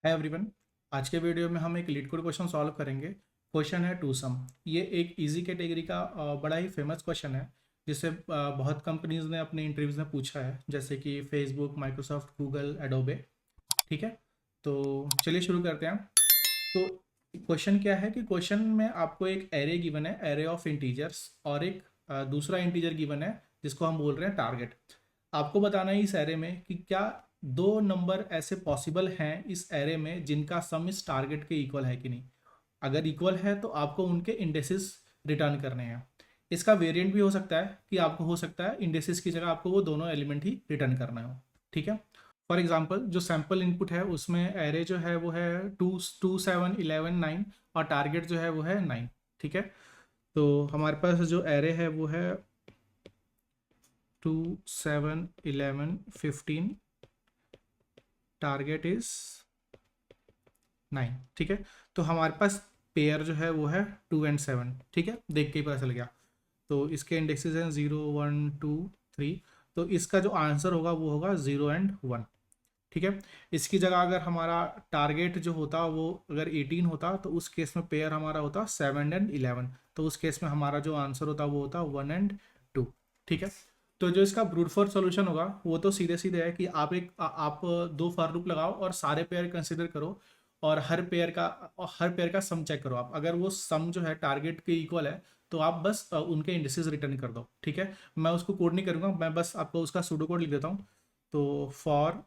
Hi everyone. आज के video में हम एक लीड कोड क्वेश्चन सॉल्व करेंगे। क्वेश्चन है टू सम। ये एक इजी कैटेगरी का बड़ा ही फेमस क्वेश्चन है जिसे बहुत कंपनीज ने अपने इंटरव्यूज में पूछा है, जैसे कि फेसबुक, माइक्रोसॉफ्ट, गूगल, एडोबे। ठीक है, तो चलिए शुरू करते हैं। तो क्वेश्चन क्या है कि क्वेश्चन में आपको एक एरे गिवन है, एरे ऑफ इंटीजर्स, और एक दूसरा इंटीजर गिवन है जिसको हम बोल रहे हैं टारगेट। आपको बताना है इस एरे में कि क्या दो नंबर ऐसे पॉसिबल हैं इस एरे में जिनका सम इस टारगेट के इक्वल है कि नहीं। अगर इक्वल है तो आपको उनके इंडेसिस रिटर्न करने हैं। इसका वेरिएंट भी हो सकता है कि आपको हो सकता है इंडेसिस की जगह आपको वो दोनों एलिमेंट ही रिटर्न करना हो। ठीक है, फॉर एग्जाम्पल जो सैम्पल इनपुट है उसमें एरे जो है वो है 2 7 11 9 और टारगेट जो है वो है 9। ठीक है, तो हमारे पास जो एरे है वो है 2 7 11 15, टारगेट इज 9। ठीक है, तो हमारे पास पेयर जो है वो है 2 और 7। ठीक है, देख के ही पता चल गया। तो इसके इंडेक्सेस हैं 0 1 2 3। तो इसका जो आंसर होगा वो होगा 0 और 1। ठीक है, इसकी जगह अगर हमारा टारगेट जो होता वो अगर 18 होता तो उस केस में पेयर हमारा होता 7 और 11। तो उस केस में हमारा जो आंसर होता वो होता 1 और 2। ठीक है, तो जो इसका ब्रूट फोर्स सॉल्यूशन होगा वो तो सीधे सीधे है कि आप दो फॉर लूप लगाओ और सारे पेयर कंसिडर करो, और हर पेयर का सम चेक करो। आप अगर वो सम जो है टारगेट के इक्वल है तो आप बस उनके इंडिसेस रिटर्न कर दो। ठीक है, मैं उसको कोड नहीं करूँगा, मैं बस आपको उसका सूडो कोड लिख देता हूँ। तो for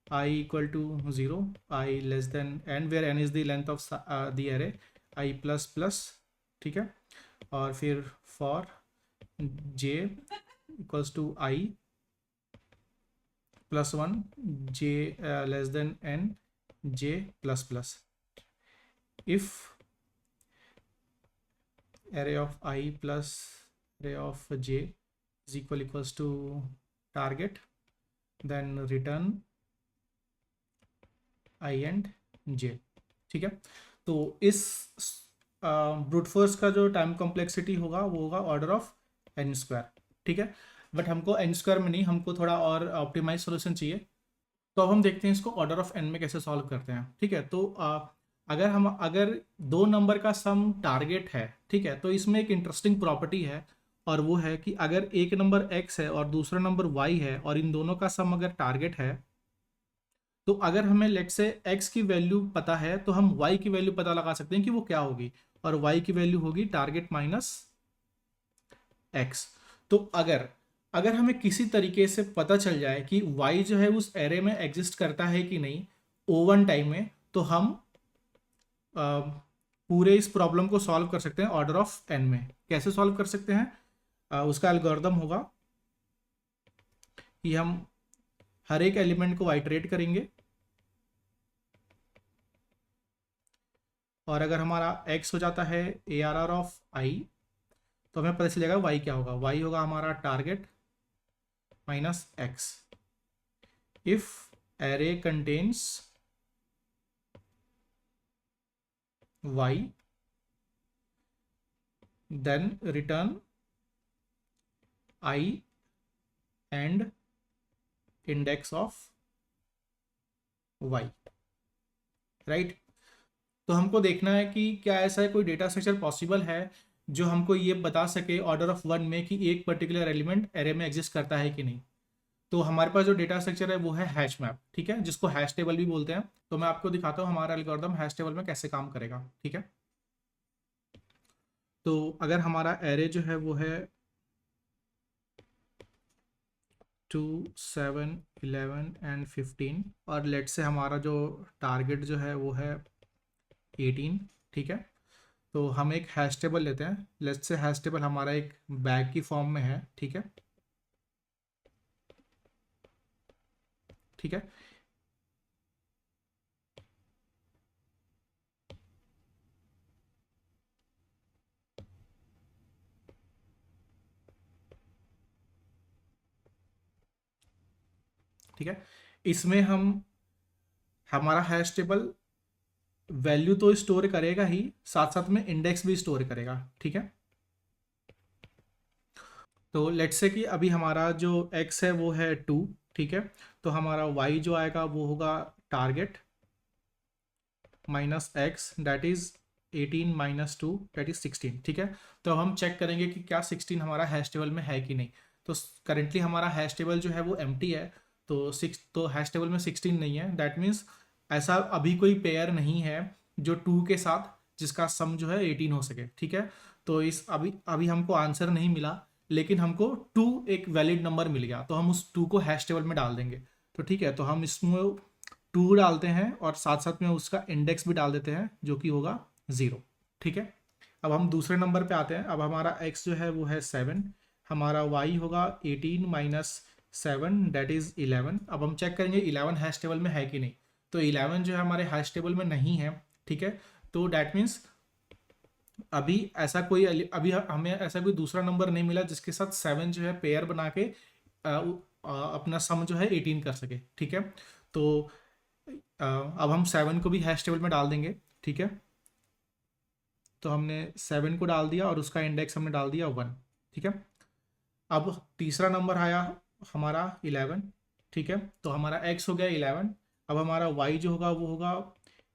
I equal to 0, I less than n, where n is the length of the array, I plus plus। ठीक है, और फिर for j equals to I plus 1, j less than n, j plus plus। if array of I plus array of j is equals to target, then return I and j। ठीक है, तो इस brute force का जो time complexity होगा वो होगा order of N square. ठीक है, बट हमको एन स्क्वायर में नहीं, हमको थोड़ा और ऑप्टिमाइज सोल्यूशन चाहिए। तो अब हम देखते हैं इसको ऑर्डर ऑफ एन में कैसे सॉल्व करते हैं। ठीक है, तो अगर दो नंबर का सम टारगेट है, ठीक है, तो इसमें एक इंटरेस्टिंग प्रॉपर्टी है, और वो है कि अगर एक नंबर x है और दूसरा नंबर y है और इन दोनों का सम अगर टारगेट है, तो अगर हमें लेट से x की वैल्यू पता है तो हम y की वैल्यू पता लगा सकते हैं कि वो क्या होगी, और y की वैल्यू होगी टारगेट माइनस x। तो अगर अगर हमें किसी तरीके से पता चल जाए कि y जो है उस एरे में एग्जिस्ट करता है कि नहीं O1 टाइम में, तो हम पूरे इस प्रॉब्लम को सॉल्व कर सकते हैं ऑर्डर ऑफ n में। कैसे सॉल्व कर सकते हैं? उसका एल्गोरिदम होगा कि हम हर एक एलिमेंट को आइटरेट करेंगे, और अगर हमारा x हो जाता है ARR ऑफ i, तो हमें पता चलेगा y क्या होगा। y होगा हमारा target minus x। If array contains y, then return i and index of y। Right, तो हमको देखना है कि क्या ऐसा है कोई डेटा स्ट्रक्चर पॉसिबल है जो हमको ये बता सके ऑर्डर ऑफ वन में कि एक पर्टिकुलर एलिमेंट एरे में एग्जिस्ट करता है कि नहीं। तो हमारे पास जो डेटा स्ट्रक्चर है वो है हैश मैप। ठीक है, जिसको हैश टेबल भी बोलते हैं। तो मैं आपको दिखाता हूँ हमारा एल्गोरिथम हैश टेबल में कैसे काम करेगा। ठीक है, तो अगर हमारा एरे जो है वो है 2 7 11 and 15, और लेट से हमारा जो टारगेट जो है वो है 18। ठीक है, तो हम एक हैश टेबल लेते हैं। लेट्स से हैश टेबल हमारा एक बैग की फॉर्म में है। ठीक है, ठीक है, ठीक है। इसमें हम हमारा हैश टेबल वैल्यू तो स्टोर करेगा ही, साथ साथ में इंडेक्स भी स्टोर करेगा। ठीक है, तो लेट्स से कि अभी हमारा जो x है वो है 2। ठीक है, तो हमारा y जो आएगा वो होगा target minus x that is 18 minus 2 that is 16, ठीक है। तो अब हम चेक करेंगे कि क्या 16 हमारा हैश टेबल में है कि नहीं। तो करेंटली हमारा हैश टेबल जो है वो एम्प्टी है, तो हैश टेबल में 16 नहीं है। दैट मीन्स ऐसा अभी कोई पेयर नहीं है जो 2 के साथ जिसका सम जो है 18 हो सके, ठीक है। तो इस अभी अभी हमको आंसर नहीं मिला, लेकिन हमको 2 एक वैलिड नंबर मिल गया, तो हम उस 2 को हैश टेबल में डाल देंगे। तो ठीक है, तो हम इसमें 2 डालते हैं और साथ साथ में उसका इंडेक्स भी डाल देते हैं जो कि होगा 0, ठीक है। अब हम दूसरे नंबर पे आते हैं। अब हमारा x जो है वो है 7, हमारा y होगा 18 माइनस 7 दैट इज़ 11। अब हम चेक करेंगे 11 हैश टेबल में है कि नहीं। तो 11 जो है हमारे हैश टेबल में नहीं है, ठीक है। तो डैट मीन्स अभी ऐसा कोई अभी हमें ऐसा कोई दूसरा नंबर नहीं मिला जिसके साथ 7 जो है पेयर बना के अपना सम जो है 18 कर सके, ठीक है। तो अब हम 7 को भी हैश टेबल में डाल देंगे, ठीक है। तो हमने 7 को डाल दिया और उसका इंडेक्स हमने डाल दिया 1, ठीक है। अब तीसरा नंबर आया हमारा 11, ठीक है। तो हमारा x हो गया 11। अब हमारा y जो होगा वो होगा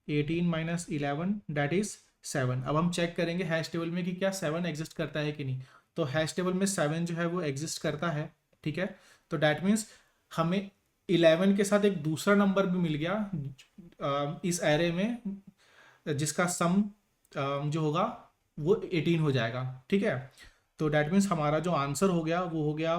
18 माइनस 11 डैट इज 7। अब हम चेक करेंगे हैश टेबल में कि क्या 7 एग्जिस्ट करता है कि नहीं। तो हैश टेबल में 7 जो है वो एग्जिस्ट करता है, ठीक है। तो डैट मीन्स हमें 11 के साथ एक दूसरा नंबर भी मिल गया इस एरे में जिसका सम जो होगा वो 18 हो जाएगा, ठीक है। तो डैट मीन्स हमारा जो आंसर हो गया वो हो गया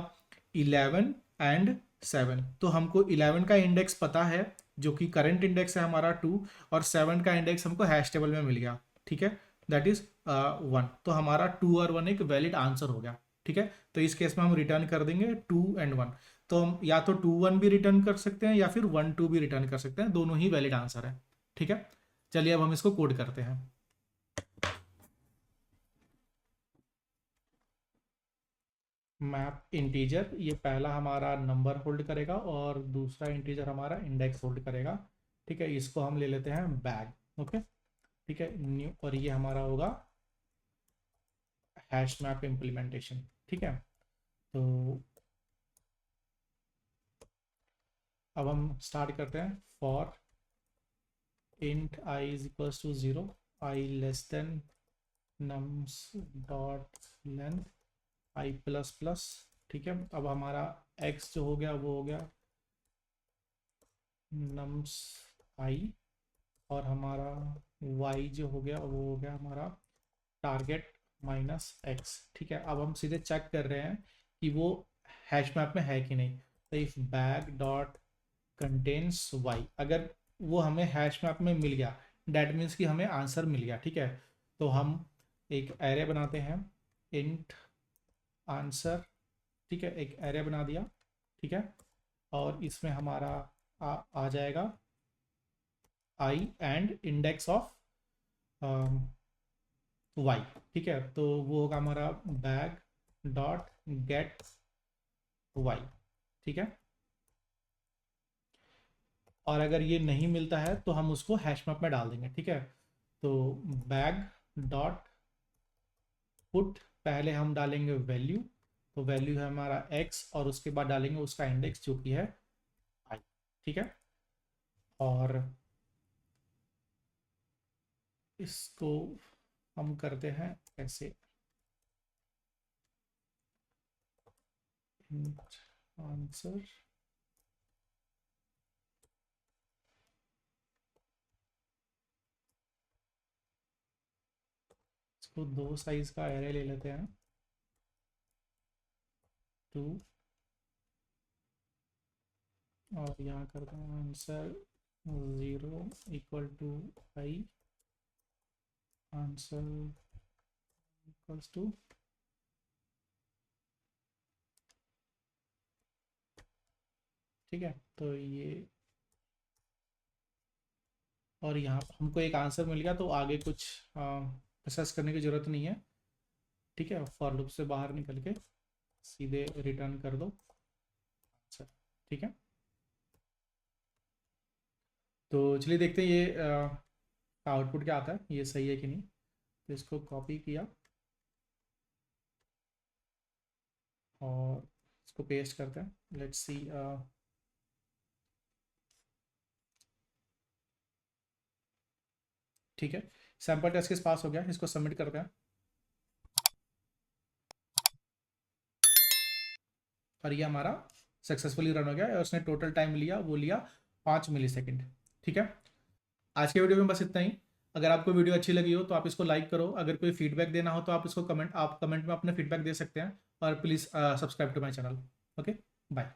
11 एंड 7। तो हमको 11 का इंडेक्स पता है जो कि करंट इंडेक्स है हमारा 2, और 7 का इंडेक्स हमको हैश टेबल में मिल गया, ठीक है। That is 1। तो हमारा 2 और 1 एक वैलिड आंसर हो गया, ठीक है। तो इस केस में हम रिटर्न कर देंगे 2 एंड 1। तो हम या तो 2 1 भी रिटर्न कर सकते हैं या फिर 1 2 भी रिटर्न कर सकते हैं, दोनों ही वैलिड आंसर है, ठीक है। चलिए अब हम इसको कोड करते हैं। मैप इंटीजर, ये पहला हमारा नंबर होल्ड करेगा और दूसरा इंटीजर हमारा इंडेक्स होल्ड करेगा, ठीक है। इसको हम ले लेते हैं बैग, ओके, ठीक है, न्यू, और ये हमारा होगा हैश मैप इम्प्लीमेंटेशन, ठीक है। तो अब हम स्टार्ट करते हैं। For int i is equals to 0, i less than nums dot length i plus plus, ठीक है। अब हमारा x जो हो गया वो हो गया नम्स आई, और हमारा y जो हो गया वो हो गया हमारा टारगेट माइनस एक्स, ठीक है। अब हम सीधे चेक कर रहे हैं कि वो हैश मैप में है कि नहीं। तो if bag dot contains y, अगर वो हमें हैश मैप में मिल गया डैट मीन्स कि हमें आंसर मिल गया, ठीक है। तो हम एक एरे बनाते हैं इंट आंसर, ठीक है, एक एरे बना दिया, ठीक है। और इसमें हमारा आ जाएगा आई एंड इंडेक्स ऑफ वाई, ठीक है। तो वो होगा हमारा बैग डॉट गेट वाई, ठीक है। और अगर ये नहीं मिलता है तो हम उसको हैश मैप में डाल देंगे, ठीक है। तो बैग डॉट पुट, पहले हम डालेंगे वैल्यू, तो वैल्यू है हमारा x, और उसके बाद डालेंगे उसका इंडेक्स जो कि है i, ठीक है। और इसको हम करते हैं ऐसे, आंसर, इसको 2 साइज का एरे ले लेते हैं, 2, और यहाँ करते हैं answer 0 equal to i, answer equals to, ठीक है। तो ये, और यहाँ हमको एक आंसर मिल गया, तो आगे कुछ प्रोसेस करने की ज़रूरत नहीं है, ठीक है। फॉर लूप से बाहर निकल के सीधे रिटर्न कर दो आंसर, ठीक है। तो चलिए देखते हैं ये आउटपुट क्या आता है, ये सही है कि नहीं। तो इसको कॉपी किया और इसको पेस्ट करते हैं, लेट्स सी। ठीक है, सैम्पल टेस्ट केस पास हो गया, इसको सबमिट करते हैं और ये हमारा सक्सेसफुली रन हो गया और उसने टोटल टाइम लिया, वो लिया 5 मिलीसेकंड। ठीक है, आज के वीडियो में बस इतना ही। अगर आपको वीडियो अच्छी लगी हो तो आप इसको लाइक करो, अगर कोई फीडबैक देना हो तो आप कमेंट में अपने फीडबैक दे सकते हैं, और please subscribe to my channel. Okay, bye.